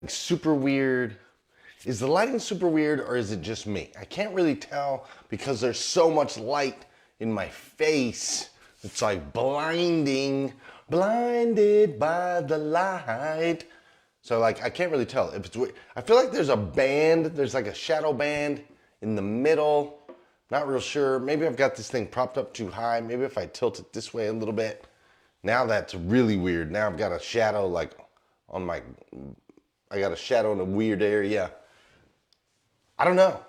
super weird? Is the lighting super weird or is it just me? I can't really tell because there's so much light in my face. It's like blinding, blinded by the light. So like I can't really tell if it's weird. I feel like there's a band, there's like a shadow band in the middle. Not real sure. Maybe I've got this thing propped up too high. Maybe if I tilt it this way a little bit. Now that's really weird. Now I've got a shadow like on my, I got a shadow in a weird area. I don't know.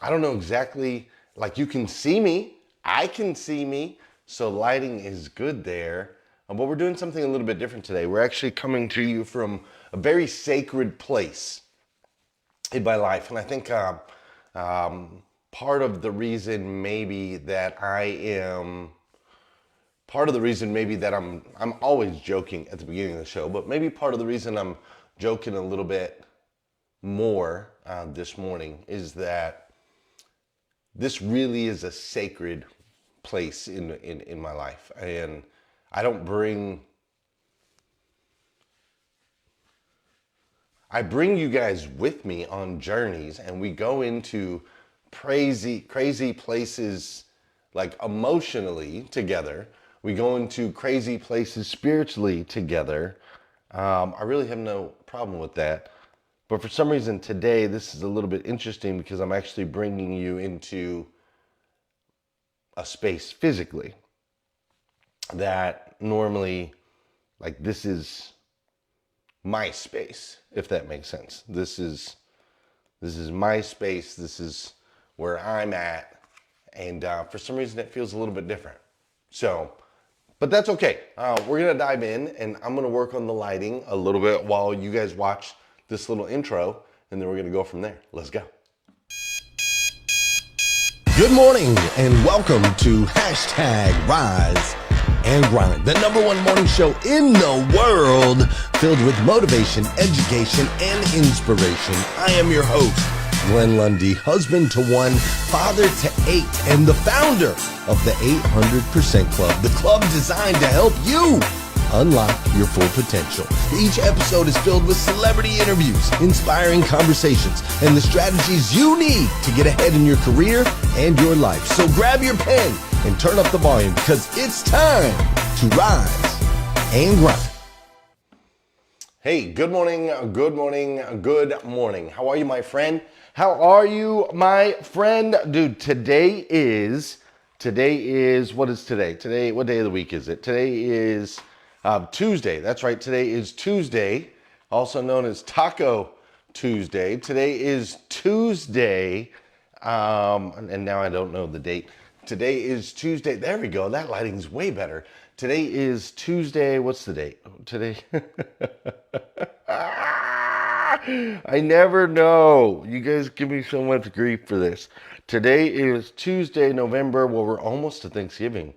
I don't know exactly, like you can see me, I can see me, so lighting is good there. But we're doing something a little bit different today. We're actually coming to you from a very sacred place in my life. And I think part of the reason maybe that I'm always joking at the beginning of the show, but maybe part of the reason I'm joking a little bit more this morning is that this really is a sacred place in my life. And I bring you guys with me on journeys, and we go into crazy places, like emotionally together. We go into crazy places spiritually together. I really have no problem with that. But for some reason today, this is a little bit interesting because I'm actually bringing you into a space physically that normally, like, this is my space, if that makes sense. This is my space. This is where I'm at. And for some reason, it feels a little bit different. So, but that's okay. We're going to dive in, and I'm going to work on the lighting a little bit while you guys watch this little intro, and then we're going to go from there. Let's go. Good morning, and welcome to #Rise and Grind, the #1 morning show in the world filled with motivation, education, and inspiration. I am your host, Glenn Lundy, husband to 1, father to 8, and the founder of the 800% Club, the club designed to help you unlock your full potential. Each episode is filled with celebrity interviews, inspiring conversations, and the strategies you need to get ahead in your career and your life. So grab your pen and turn up the volume because it's time to rise and grind. Hey, good morning, good morning, good morning. How are you, my friend? How are you, my friend? Dude, today is, what is today? Today, what day of the week is it? Today is Tuesday. That's right. Today is Tuesday, also known as Taco Tuesday. Today is Tuesday, and now I don't know the date. Today is Tuesday. There we go. That lighting's way better. Today is Tuesday. What's the date? Today. I never know. You guys give me so much grief for this. Today is Tuesday, November. Well, we're almost to Thanksgiving.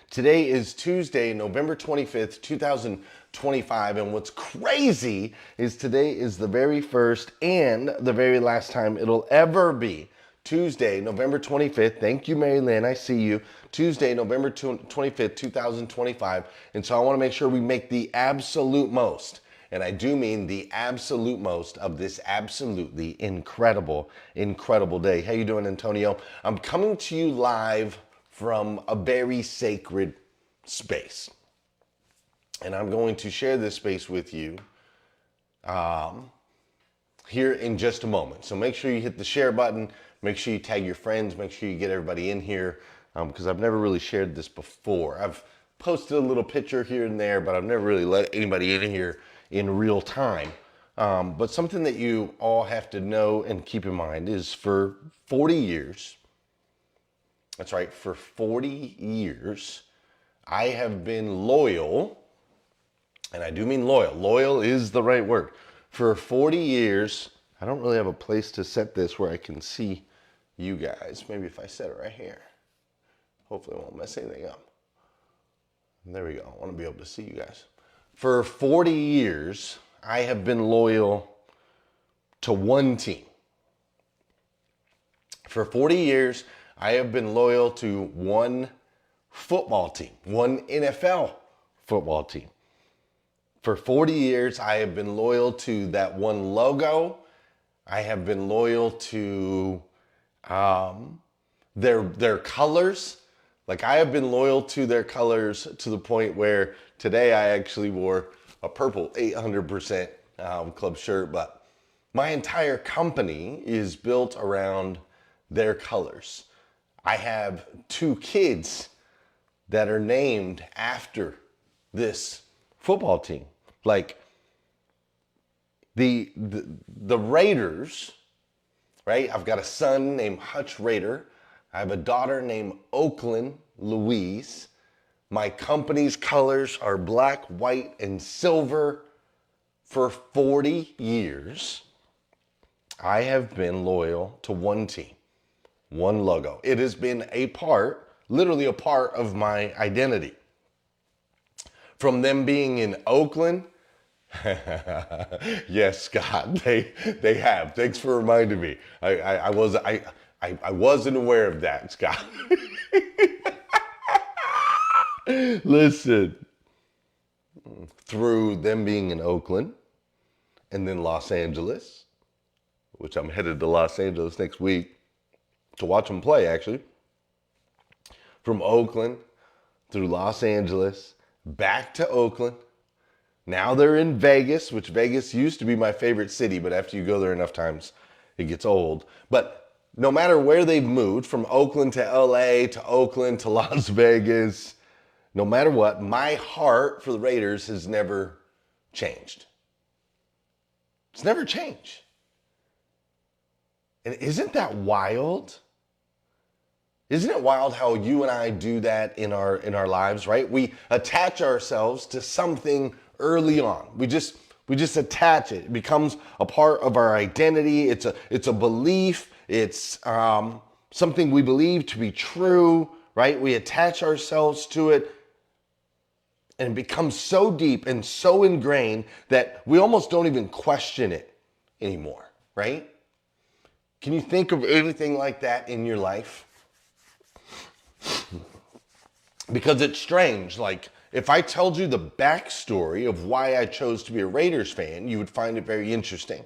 Today is Tuesday, November 25th, 2025, and what's crazy is today is the very first and the very last time it'll ever be Tuesday, November 25th. Thank you, Mary Lynn. I see you. Tuesday, November 25th, 2025, and so I want to make sure we make the absolute most, and I do mean the absolute most of this absolutely incredible, incredible day. How you doing, Antonio? I'm coming to you live from a very sacred space. And I'm going to share this space with you here in just a moment. So make sure you hit the share button, make sure you tag your friends, make sure you get everybody in here, because I've never really shared this before. I've posted a little picture here and there, but I've never really let anybody in here in real time. But something that you all have to know and keep in mind is for 40 years, that's right, for 40 years, I have been loyal, and I do mean loyal. Loyal is the right word. For 40 years, I don't really have a place to set this where I can see you guys. Maybe if I set it right here. Hopefully it won't mess anything up. There we go. I want to be able to see you guys. For 40 years, I have been loyal to one team. For 40 years, I have been loyal to one football team, one NFL football team. For 40 years, I have been loyal to that one logo. I have been loyal to their colors. Like, I have been loyal to their colors to the point where today I actually wore a purple 800% club shirt, but my entire company is built around their colors. I have 2 kids that are named after this football team. Like, the Raiders, right? I've got a son named Hutch Raider. I have a daughter named Oakland Louise. My company's colors are black, white, and silver. For 40 years, I have been loyal to one team, one logo. It has been a part, literally a part of my identity. From them being in Oakland, yes, Scott, they have. Thanks for reminding me. I wasn't aware of that, Scott. Listen, through them being in Oakland and then Los Angeles, which I'm headed to Los Angeles next week to watch them play, actually. From Oakland through Los Angeles, back to Oakland. Now they're in Vegas, which Vegas used to be my favorite city, but after you go there enough times, it gets old. But no matter where they've moved, from Oakland to LA, to Oakland to Las Vegas, no matter what, my heart for the Raiders has never changed. It's never changed. And isn't that wild? Isn't it wild how you and I do that in our lives, right? We attach ourselves to something early on. We just attach it. It becomes a part of our identity. It's a belief. It's something we believe to be true, right? We attach ourselves to it, and it becomes so deep and so ingrained that we almost don't even question it anymore, right? Can you think of anything like that in your life? Because it's strange. Like, if I told you the backstory of why I chose to be a Raiders fan, you would find it very interesting.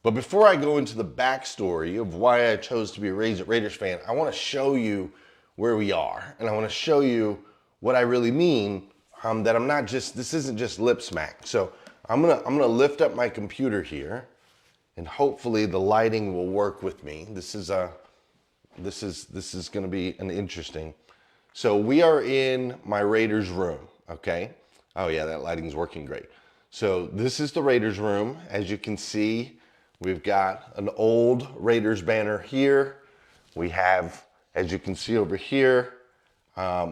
But before I go into the backstory of why I chose to be a Raiders fan, I want to show you where we are. And I want to show you what I really mean, that I'm not just, this isn't just lip smack. So I'm gonna lift up my computer here, and hopefully the lighting will work with me. This is going to be an interesting. So we are in my Raiders room, okay? Oh yeah, that lighting's working great. So this is the Raiders room. As you can see, we've got an old Raiders banner here. We have, as you can see over here,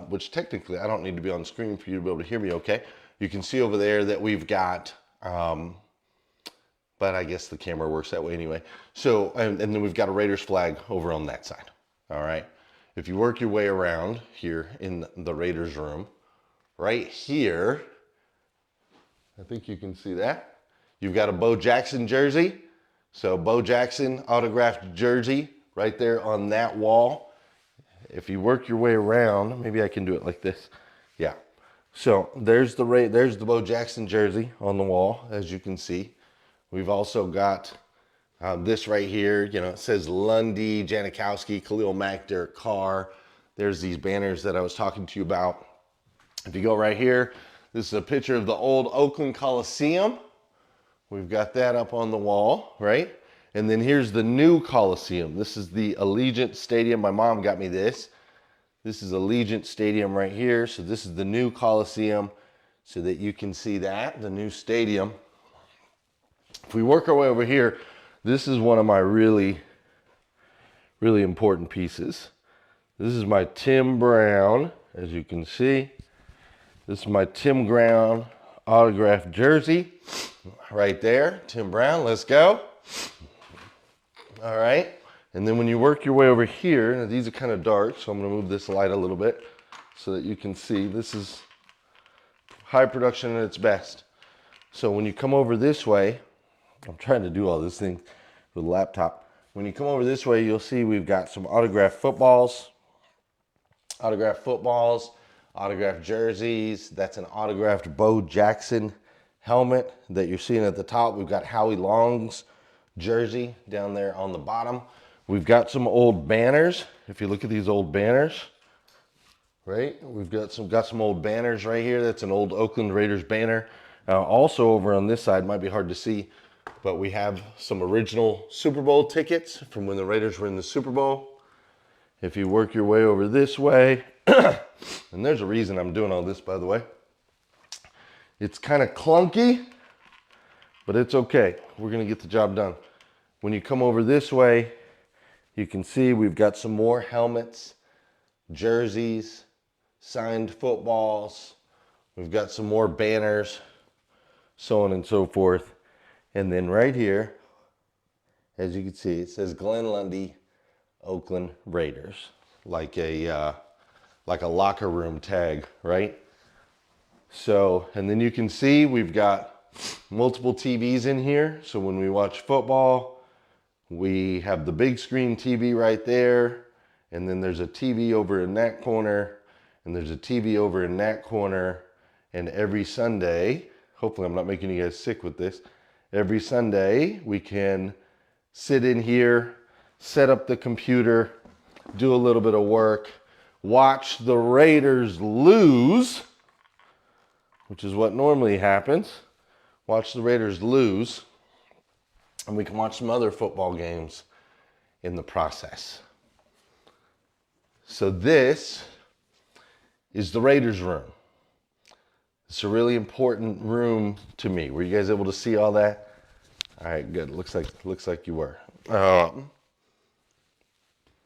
which technically I don't need to be on the screen for you to be able to hear me okay. You can see over there that we've got, but I guess the camera works that way anyway. So, and then we've got a Raiders flag over on that side, all right? If you work your way around here in the Raiders room, right here, I think you can see that. You've got a Bo Jackson jersey. So Bo Jackson autographed jersey right there on that wall. If you work your way around, maybe I can do it like this. Yeah. So there's the Bo Jackson jersey on the wall, as you can see. We've also got this right here, you know, it says Lundy, Janikowski, Khalil Mack, Derek Carr. There's these banners that I was talking to you about. If you go right here, this is a picture of the old Oakland Coliseum. We've got that up on the wall, right? And then here's the new Coliseum. This is the Allegiant Stadium. My mom got me this. This is Allegiant Stadium right here. So this is the new Coliseum, so that you can see that, the new stadium. If we work our way over here, this is one of my really, really important pieces. This is my Tim Brown, as you can see. This is my Tim Brown autographed jersey right there. Tim Brown, let's go. All right. And then when you work your way over here, now these are kind of dark, so I'm going to move this light a little bit so that you can see. This is high production at its best. So when you come over this way, I'm trying to do all this thing with a laptop. When you come over this way, you'll see we've got some autographed footballs, autographed jerseys. That's an autographed Bo Jackson helmet that you're seeing at the top. We've got Howie Long's jersey down there on the bottom. We've got some old banners. If you look at these old banners, right? We've got some old banners right here. That's an old Oakland Raiders banner. Also over on this side, might be hard to see, but we have some original Super Bowl tickets from when the Raiders were in the Super Bowl. If you work your way over this way, and there's a reason I'm doing all this, by the way. It's kind of clunky, but it's okay. We're gonna get the job done. When you come over this way, you can see we've got some more helmets, jerseys, signed footballs. We've got some more banners, so on and so forth. And then right here, as you can see, it says Glenn Lundy, Oakland Raiders, like a locker room tag, right? So, and then you can see we've got multiple TVs in here. So when we watch football, we have the big screen TV right there, and then there's a TV over in that corner, and there's a TV over in that corner. And every Sunday, hopefully I'm not making you guys sick with this, every Sunday we can sit in here, set up the computer, do a little bit of work, watch the Raiders lose, which is what normally happens. Watch the Raiders lose, and we can watch some other football games in the process. So this is the Raiders room. It's a really important room to me. Were you guys able to see all that? All right, good. Looks like you were.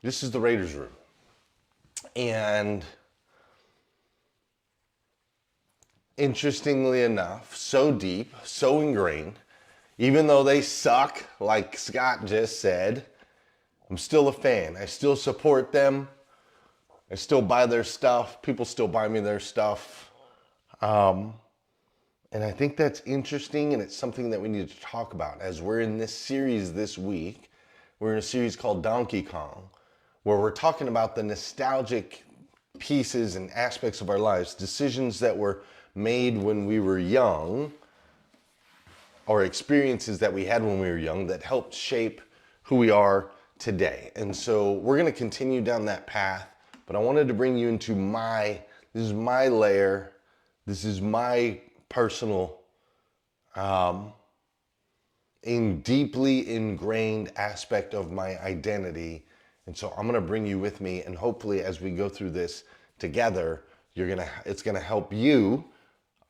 This is the Raiders room. And interestingly enough, so deep, so ingrained, even though they suck, like Scott just said, I'm still a fan. I still support them. I still buy their stuff. People still buy me their stuff. And I think that's interesting, and it's something that we need to talk about. As we're in this series this week, we're in a series called Donkey Kong, where we're talking about the nostalgic pieces and aspects of our lives, decisions that were made when we were young, or experiences that we had when we were young that helped shape who we are today. And so we're going to continue down that path, but I wanted to bring you into this is my layer, this is my personal, deeply ingrained aspect of my identity. And so I'm gonna bring you with me, and hopefully as we go through this together, it's gonna help you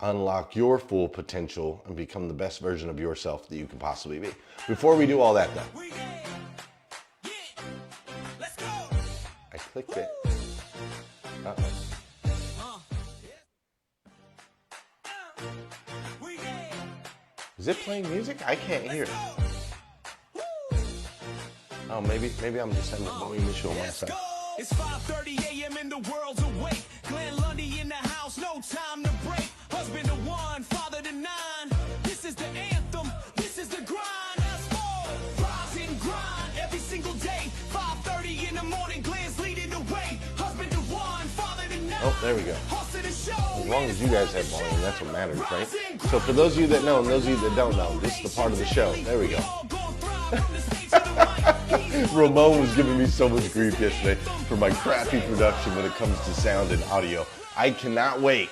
unlock your full potential and become the best version of yourself that you can possibly be. Before we do all that though, I clicked it. Uh-oh. Is it playing music? I can't hear it. Oh, maybe I'm just having a volume issue on my side. It's 5:30 a.m. and the world's awake. Glenn Lundy in the house, no time to break. Husband to one, father to nine. This is the anthem, this is the grind. Let's go. Rise and grind every single day. 5:30 in the morning, Glenn's leading the way. Husband to one, father to nine. Oh, there we go. As long as you guys have volume, that's what matters, right? So for those of you that know and those of you that don't know, this is the part of the show. There we go. Ramon was giving me so much grief yesterday for my crappy production when it comes to sound and audio. I cannot wait.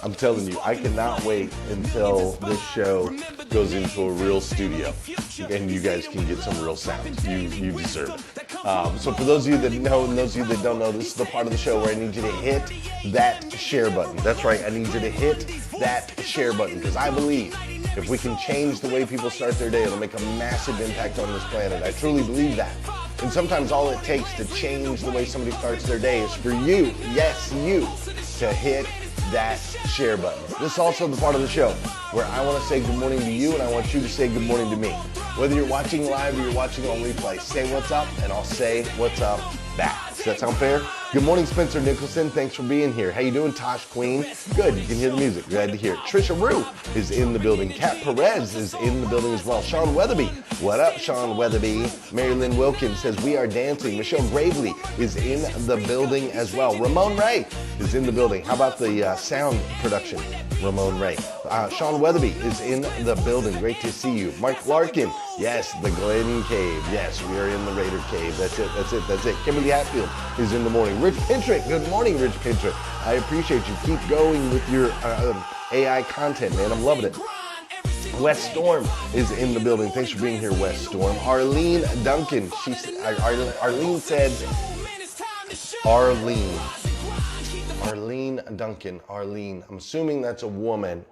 I'm telling you, I cannot wait until this show goes into a real studio and you guys can get some real sound. You deserve it. So for those of you that know and those of you that don't know, this is the part of the show where I need you to hit that share button. That's right, I need you to hit that share button, because I believe if we can change the way people start their day, it'll make a massive impact on this planet. I truly believe that. And sometimes all it takes to change the way somebody starts their day is for you, yes, you, to hit that share button. This is also the part of the show where I want to say good morning to you, and I want you to say good morning to me. Whether you're watching live or you're watching on replay, say what's up, and I'll say what's up back. So that sound fair? Good morning, Spencer Nicholson. Thanks for being here. How you doing, Tosh Queen? Good. You can hear the music. Glad to hear it. Trisha Rue is in the building. Kat Perez is in the building as well. Sean Weatherby. What up, Sean Weatherby? Mary Lynn Wilkins says, we are dancing. Michelle Gravely is in the building as well. Ramon Ray is in the building. How about the sound production? Ramon Ray. Sean Weatherby is in the building. Great to see you. Mark Larkin. Yes, the Glen Cave. Yes, we are in the Raider Cave. That's it. Kimberly Hatfield is in the morning. Rich Pintrick. Good morning, Rich Pintrick. I appreciate you. Keep going with your AI content, man. I'm loving it. Wes Storm is in the building. Thanks for being here, Wes Storm. Arlene Duncan. Arlene said, Arlene Duncan. Arlene. I'm assuming that's a woman.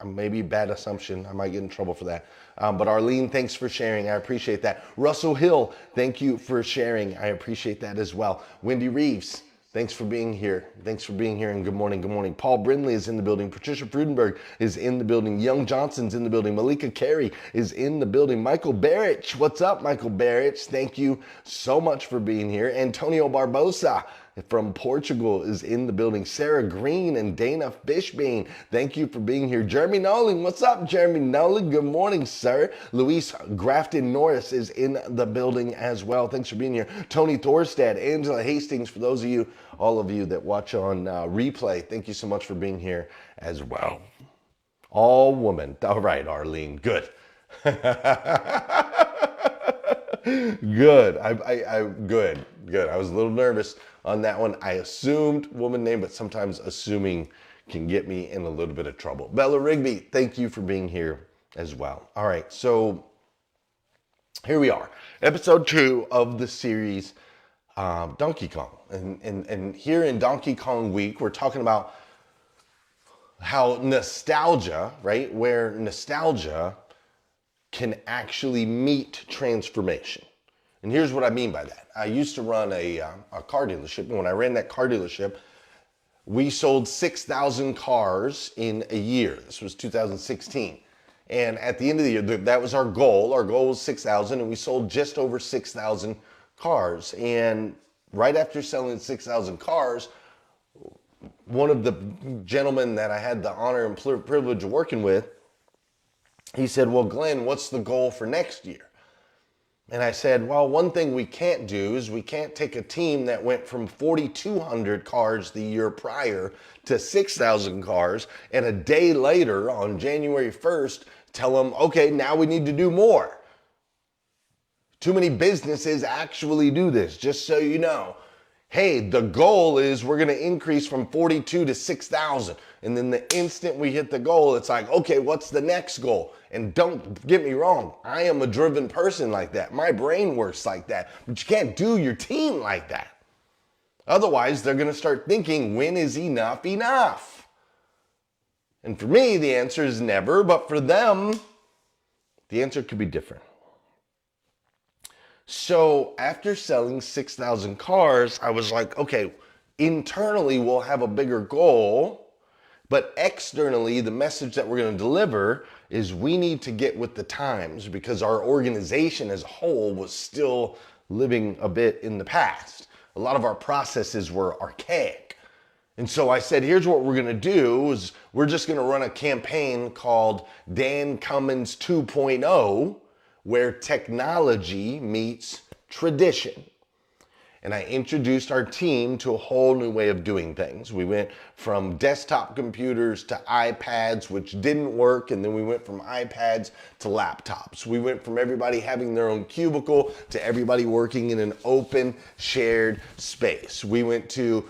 Maybe bad assumption. I might get in trouble for that. But Arlene, thanks for sharing. I appreciate that. Russell Hill, thank you for sharing. I appreciate that as well. Wendy Reeves, thanks for being here. Thanks for being here, and good morning, good morning. Paul Brindley is in the building. Patricia Frudenberg is in the building. Young Johnson's in the building. Malika Carey is in the building. Michael Barrich, what's up, Michael Barrich? Thank you so much for being here. Antonio Barbosa from Portugal is in the building. Sarah Green and Dana Fishbein, thank you for being here. Jeremy Nolan, what's up, Jeremy Nolan? Good morning, sir. Luis Grafton Norris is in the building as well. Thanks for being here. Tony Thorstad, Angela Hastings, for those of you, all of you that watch on replay, thank you so much for being here as well. All woman. All right, Arlene, good. Good. Good. I was a little nervous on that one. I assumed woman name, but sometimes assuming can get me in a little bit of trouble. Bella Rigby, thank you for being here as well. All right, so here we are. Episode 2 of the series Donkey Kong. And here in Donkey Kong Week, we're talking about how nostalgia, right? Where nostalgia can actually meet transformation. And here's what I mean by that. I used to run a car dealership, and when I ran that car dealership, we sold 6,000 cars in a year. This was 2016. And at the end of the year, that was our goal. Our goal was 6,000, and we sold just over 6,000 cars. And right after selling 6,000 cars, one of the gentlemen that I had the honor and privilege of working with, he said, well, Glenn, what's the goal for next year? And I said, well, one thing we can't do is we can't take a team that went from 4,200 cars the year prior to 6,000 cars, and a day later on January 1st, tell them, okay, now we need to do more. Too many businesses actually do this, just so you know. Hey, the goal is we're gonna increase from 42 to 6,000. And then the instant we hit the goal, it's like, okay, what's the next goal? And don't get me wrong, I am a driven person like that. My brain works like that, but you can't do your team like that. Otherwise, they're gonna start thinking, when is enough enough? And for me, the answer is never, but for them, the answer could be different. So after selling 6,000 cars, I was like, okay, internally we'll have a bigger goal, but externally the message that we're going to deliver is we need to get with the times, because our organization as a whole was still living a bit in the past. A lot of our processes were archaic. And so I said, here's what we're going to do is we're just going to run a campaign called Dan Cummins 2.0, where technology meets tradition. And I introduced our team to a whole new way of doing things. We went from desktop computers to iPads, which didn't work, and then we went from iPads to laptops. We went from everybody having their own cubicle to everybody working in an open, shared space. We went to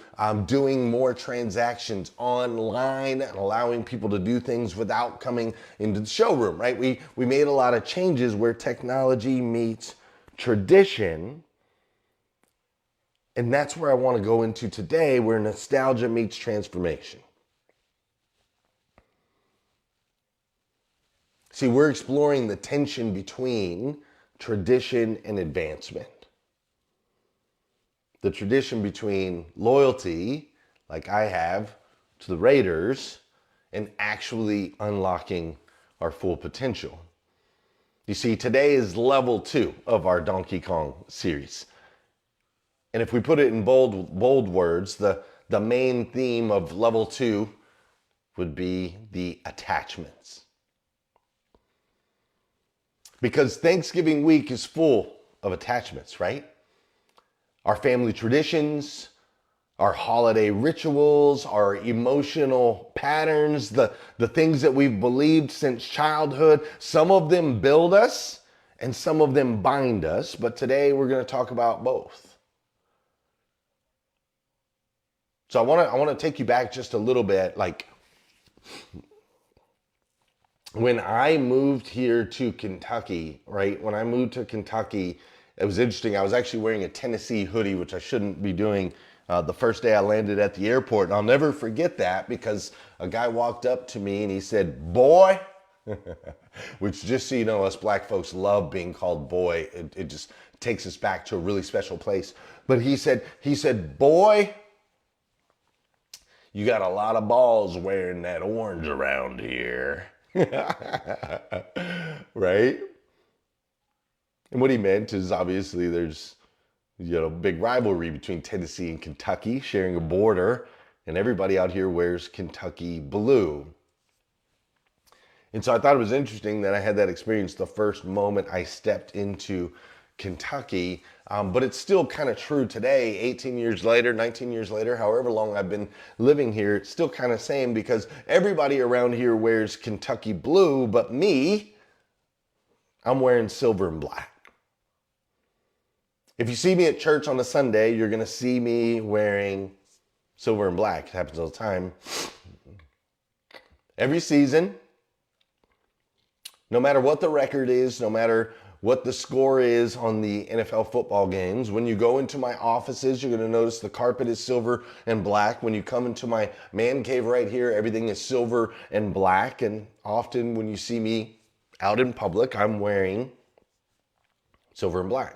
doing more transactions online and allowing people to do things without coming into the showroom, right? We made a lot of changes where technology meets tradition. And that's where I want to go into today, where nostalgia meets transformation. See, we're exploring the tension between tradition and advancement. The tradition between loyalty, like I have to the Raiders, and actually unlocking our full potential. You see, today is level 2 of our Donkey Kong series. And if we put it in bold words, the main theme of level 2 would be the attachments. Because Thanksgiving week is full of attachments, right? Our family traditions, our holiday rituals, our emotional patterns, the things that we've believed since childhood. Some of them build us and some of them bind us, but today we're going to talk about both. So I want to take you back just a little bit. Like when I moved here to Kentucky, right? When I moved to Kentucky, it was interesting. I was actually wearing a Tennessee hoodie, which I shouldn't be doing the first day I landed at the airport. And I'll never forget that because a guy walked up to me and he said, "Boy," which just so you know, us black folks love being called boy. It just takes us back to a really special place. But he said, "Boy, you got a lot of balls wearing that orange around here." Right? And what he meant is obviously there's big rivalry between Tennessee and Kentucky, sharing a border, and everybody out here wears Kentucky blue. And so I thought it was interesting that I had that experience the first moment I stepped into Kentucky, but it's still kind of true today, 18 years later, 19 years later, however long I've been living here, it's still kind of same because everybody around here wears Kentucky blue, but me, I'm wearing silver and black. If you see me at church on a Sunday, you're going to see me wearing silver and black. It happens all the time. Every season, no matter what the record is, no matter what the score is on the NFL football games, when you go into my offices, you're going to notice the carpet is silver and black. When you come into my man cave right here, everything is silver and black. And often when you see me out in public, I'm wearing silver and black.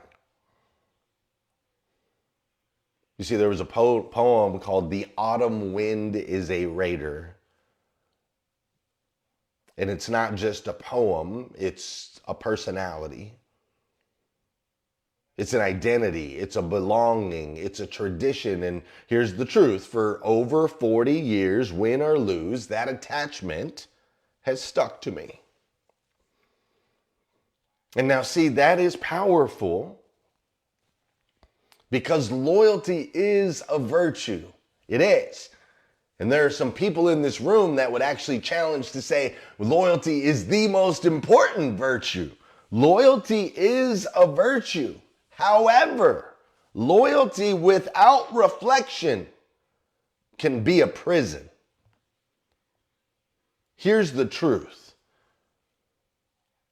You see, there was a poem called "The Autumn Wind is a Raider." And it's not just a poem, it's a personality. It's an identity, it's a belonging, it's a tradition. And here's the truth, for over 40 years, win or lose, that attachment has stuck to me. And now see, that is powerful because loyalty is a virtue. It is. And there are some people in this room that would actually challenge to say loyalty is the most important virtue. Loyalty is a virtue. However, loyalty without reflection can be a prison. Here's the truth.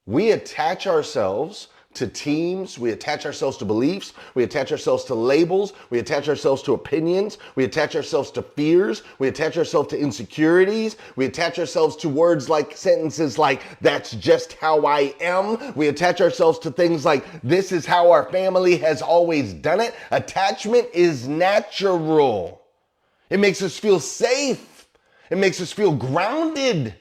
We attach ourselves to teams, we attach ourselves to beliefs, we attach ourselves to labels, we attach ourselves to opinions, we attach ourselves to fears, we attach ourselves to insecurities, we attach ourselves to words like sentences like, "That's just how I am." We attach ourselves to things like, "This is how our family has always done it." Attachment is natural. It makes us feel safe. It makes us feel grounded.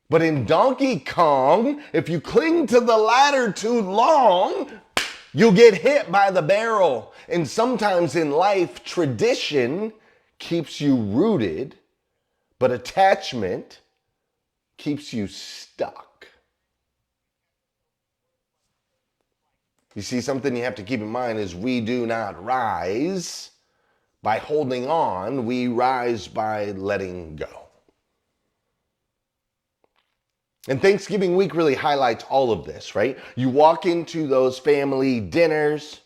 But in Donkey Kong, if you cling to the ladder too long, you'll get hit by the barrel. And sometimes in life, tradition keeps you rooted, but attachment keeps you stuck. You see, something you have to keep in mind is we do not rise by holding on, we rise by letting go. And Thanksgiving week really highlights all of this, right? You walk into those family dinners,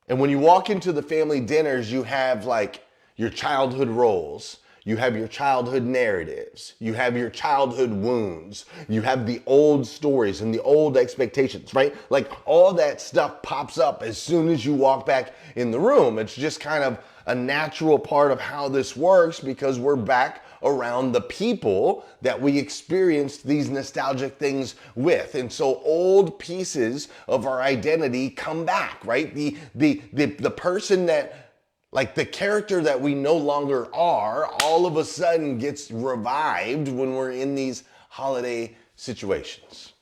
and when you walk into the family dinners, you have like your childhood roles. You have your childhood narratives. You have your childhood wounds. You have the old stories and the old expectations, right? Like all that stuff pops up as soon as you walk back in the room. It's just kind of a natural part of how this works because we're back around the people that we experienced these nostalgic things with. And so old pieces of our identity come back, right? The person that, like the character that we no longer are, all of a sudden gets revived when we're in these holiday situations.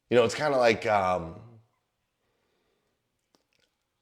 You know, it's kind of like,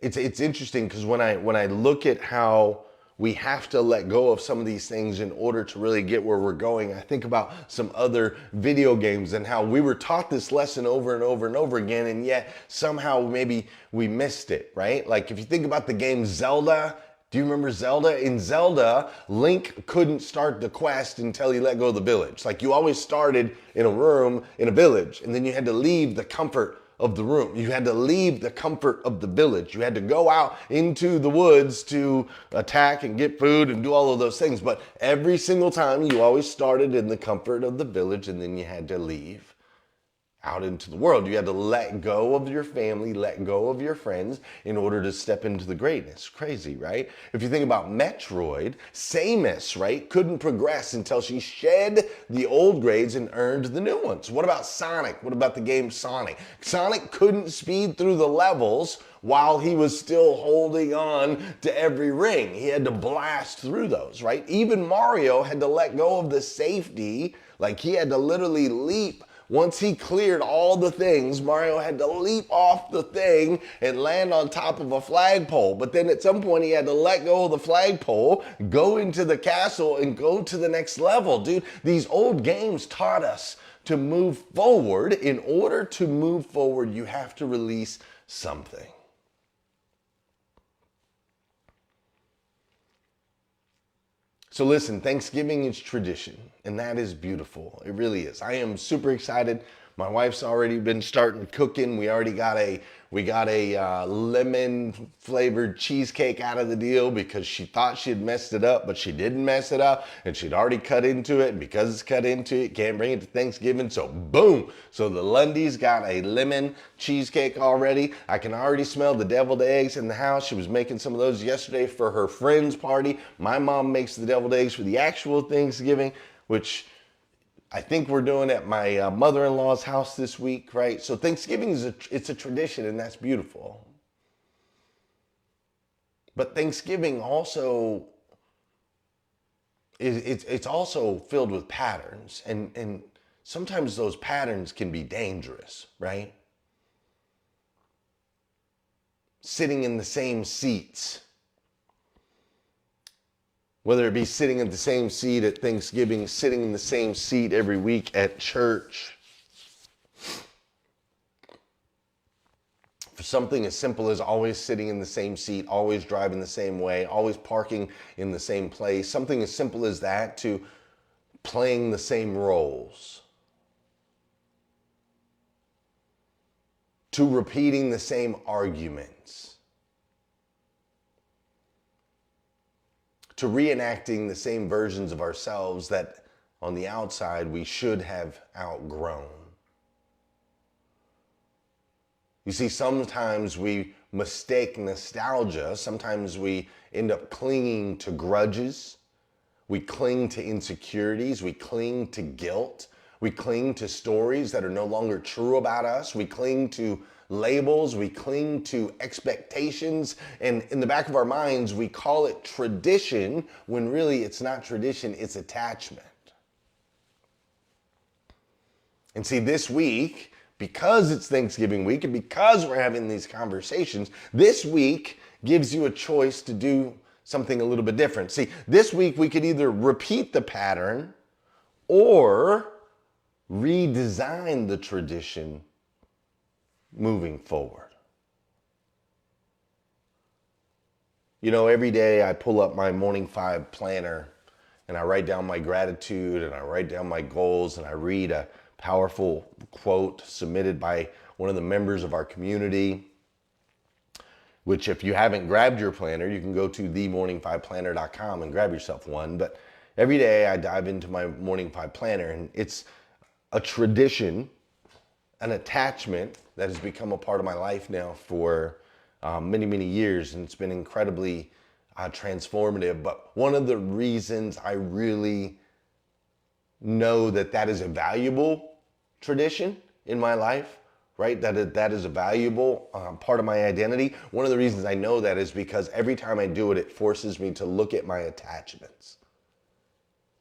it's interesting because when I look at how we have to let go of some of these things in order to really get where we're going, I think about some other video games and how we were taught this lesson over and over and over again, and yet somehow maybe we missed it, right? Like if you think about the game Zelda, do you remember Zelda? In Zelda, Link couldn't start the quest until he let go of the village. Like you always started in a room in a village, and then you had to leave the comfort of the room. You had to leave the comfort of the village. You had to go out into the woods to attack and get food and do all of those things. But every single time you always started in the comfort of the village, and then you had to leave out into the world. You had to let go of your family, let go of your friends in order to step into the greatness. Crazy, right? If you think about Metroid, Samus, right, couldn't progress until she shed the old grades and earned the new ones. What about Sonic? What about the game Sonic? Sonic couldn't speed through the levels while he was still holding on to every ring. He had to blast through those, right? Even Mario had to let go of the safety, like he had to literally leap. Once he cleared all the things, Mario had to leap off the thing and land on top of a flagpole. But then at some point he had to let go of the flagpole, go into the castle, and go to the next level. Dude, these old games taught us to move forward. In order to move forward, you have to release something. So listen, Thanksgiving is tradition, and that is beautiful. It really is. I am super excited. My wife's already been starting cooking. We got a lemon flavored cheesecake out of the deal because she thought she had messed it up, but she didn't mess it up, and she'd already cut into it. And because it's cut into it, can't bring it to Thanksgiving. So boom. So the Lundys got a lemon cheesecake already. I can already smell the deviled eggs in the house. She was making some of those yesterday for her friend's party. My mom makes the deviled eggs for the actual Thanksgiving, which I think we're doing at my mother-in-law's house this week, right? So Thanksgiving it's a tradition, and that's beautiful. But Thanksgiving also it's also filled with patterns, and sometimes those patterns can be dangerous, right? Sitting in the same seats. Whether it be sitting in the same seat at Thanksgiving, sitting in the same seat every week at church. For something as simple as always sitting in the same seat, always driving the same way, always parking in the same place. Something as simple as that to playing the same roles. To repeating the same arguments. To reenacting the same versions of ourselves that on the outside we should have outgrown. You see, sometimes we mistake nostalgia. Sometimes we end up clinging to grudges. We cling to insecurities. We cling to guilt. We cling to stories that are no longer true about us. We cling to labels, we cling to expectations, and in the back of our minds, we call it tradition when really it's not tradition, it's attachment. And see, this week, because it's Thanksgiving week and because we're having these conversations, this week gives you a choice to do something a little bit different. See, this week we could either repeat the pattern or redesign the tradition moving forward. You know, every day I pull up my Morning 5 planner and I write down my gratitude and I write down my goals and I read a powerful quote submitted by one of the members of our community, which if you haven't grabbed your planner, you can go to themorning5planner.com and grab yourself one. But every day I dive into my Morning 5 planner, and it's a tradition, an attachment that has become a part of my life now for many, many years, and it's been incredibly transformative. But one of the reasons I really know that that is a valuable tradition in my life, right? That is a valuable part of my identity. One of the reasons I know that is because every time I do it, it forces me to look at my attachments.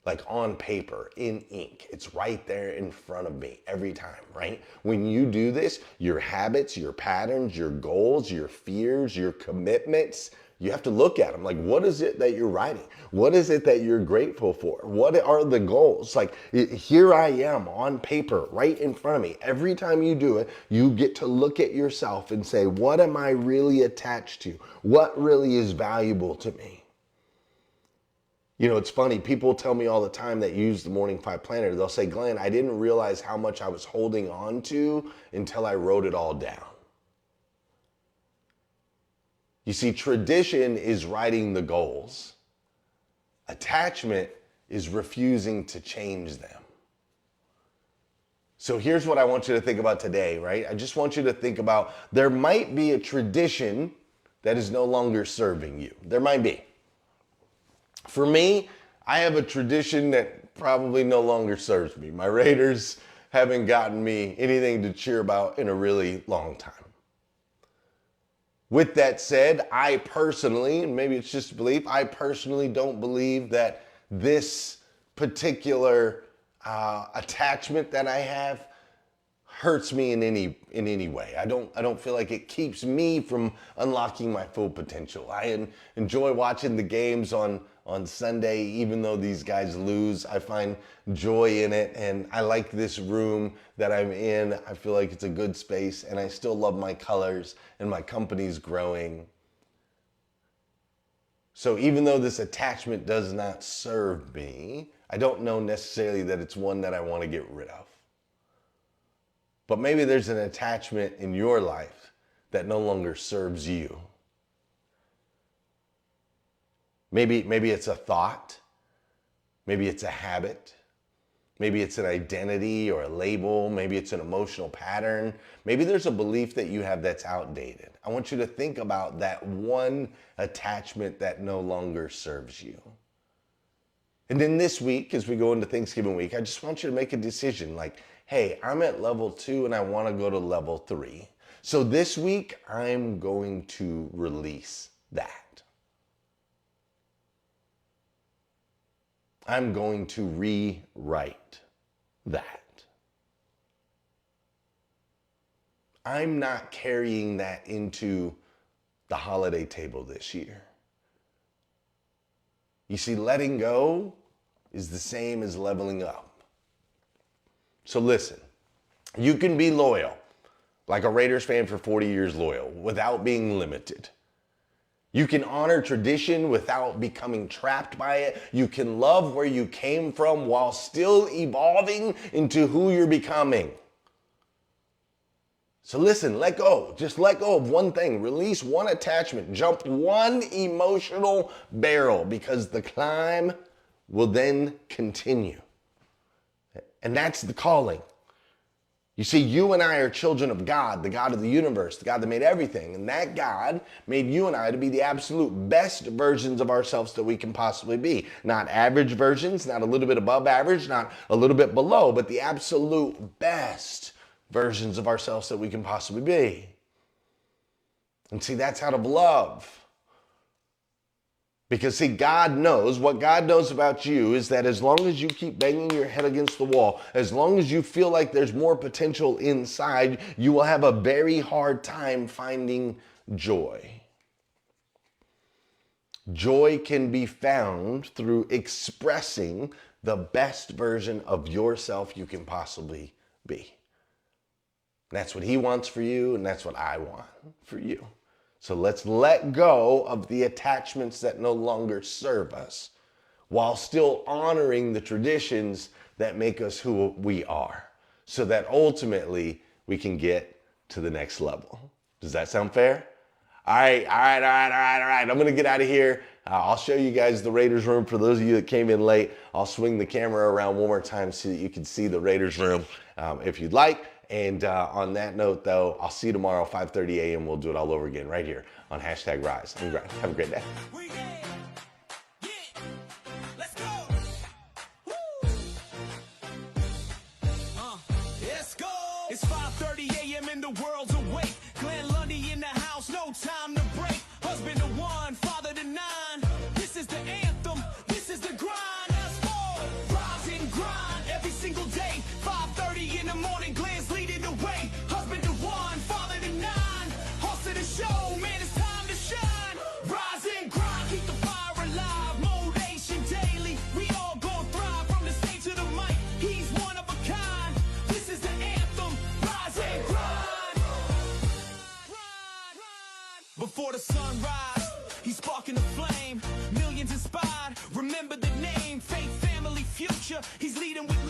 like on paper, in ink. It's right there in front of me every time, right? When you do this, your habits, your patterns, your goals, your fears, your commitments, you have to look at them. Like, what is it that you're writing? What is it that you're grateful for? What are the goals? Like, here I am on paper right in front of me. Every time you do it, you get to look at yourself and say, what am I really attached to? What really is valuable to me? You know, it's funny, people tell me all the time that use the Morning 5 Planner, they'll say, Glenn, I didn't realize how much I was holding on to until I wrote it all down. You see, tradition is writing the goals. Attachment is refusing to change them. So here's what I want you to think about today, right? I just want you to think about, there might be a tradition that is no longer serving you. There might be. For me, I have a tradition that probably no longer serves me. My Raiders haven't gotten me anything to cheer about in a really long time. With that said, I personally, and maybe it's just a belief, I personally don't believe that this particular attachment that I have hurts me in any way. I don't feel like it keeps me from unlocking my full potential. I enjoy watching the games on Sunday, even though these guys lose. I find joy in it, and I like this room that I'm in. I feel like it's a good space, and I still love my colors, and my company's growing. So even though this attachment does not serve me, I don't know necessarily that it's one that I want to get rid of. But maybe there's an attachment in your life that no longer serves you. Maybe it's a thought. Maybe it's a habit. Maybe it's an identity or a label. Maybe it's an emotional pattern. Maybe there's a belief that you have that's outdated. I want you to think about that one attachment that no longer serves you. And then this week, as we go into Thanksgiving week, I just want you to make a decision like, hey, I'm at level 2 and I want to go to level 3. So this week, I'm going to release that. I'm going to rewrite that. I'm not carrying that into the holiday table this year. You see, letting go is the same as leveling up. So listen, you can be loyal, like a Raiders fan for 40 years loyal, without being limited. You can honor tradition without becoming trapped by it. You can love where you came from while still evolving into who you're becoming. So listen, let go. Just let go of one thing. Release one attachment. Jump one emotional barrel, because the climb will then continue. And that's the calling. You see, you and I are children of God, the God of the universe, the God that made everything. And that God made you and I to be the absolute best versions of ourselves that we can possibly be. Not average versions, not a little bit above average, not a little bit below, but the absolute best versions of ourselves that we can possibly be. And see, that's out of love. Because see, God knows, what God knows about you is that as long as you keep banging your head against the wall, as long as you feel like there's more potential inside, you will have a very hard time finding joy. Joy can be found through expressing the best version of yourself you can possibly be. That's what He wants for you, and that's what I want for you. So let's let go of the attachments that no longer serve us, while still honoring the traditions that make us who we are, so that ultimately we can get to the next level. Does that sound fair? All right. I'm going to get out of here. I'll show you guys the Raiders room. For those of you that came in late, I'll swing the camera around one more time so that you can see the Raiders room if you'd like. And on that note, though, I'll see you tomorrow, 5:30 a.m. We'll do it all over again right here on #RiseAndGrind. Have a great day. Let's go. Woo. Let's go. It's 5:30 a.m. and the world's awake. Glenn Lundy in the house, no time to break. Husband to one, father to 9. This is the anthem. This is the grind. Let's go. before the sunrise. He's sparking the flame, millions inspired. Remember the name, faith, family, future. He's leading with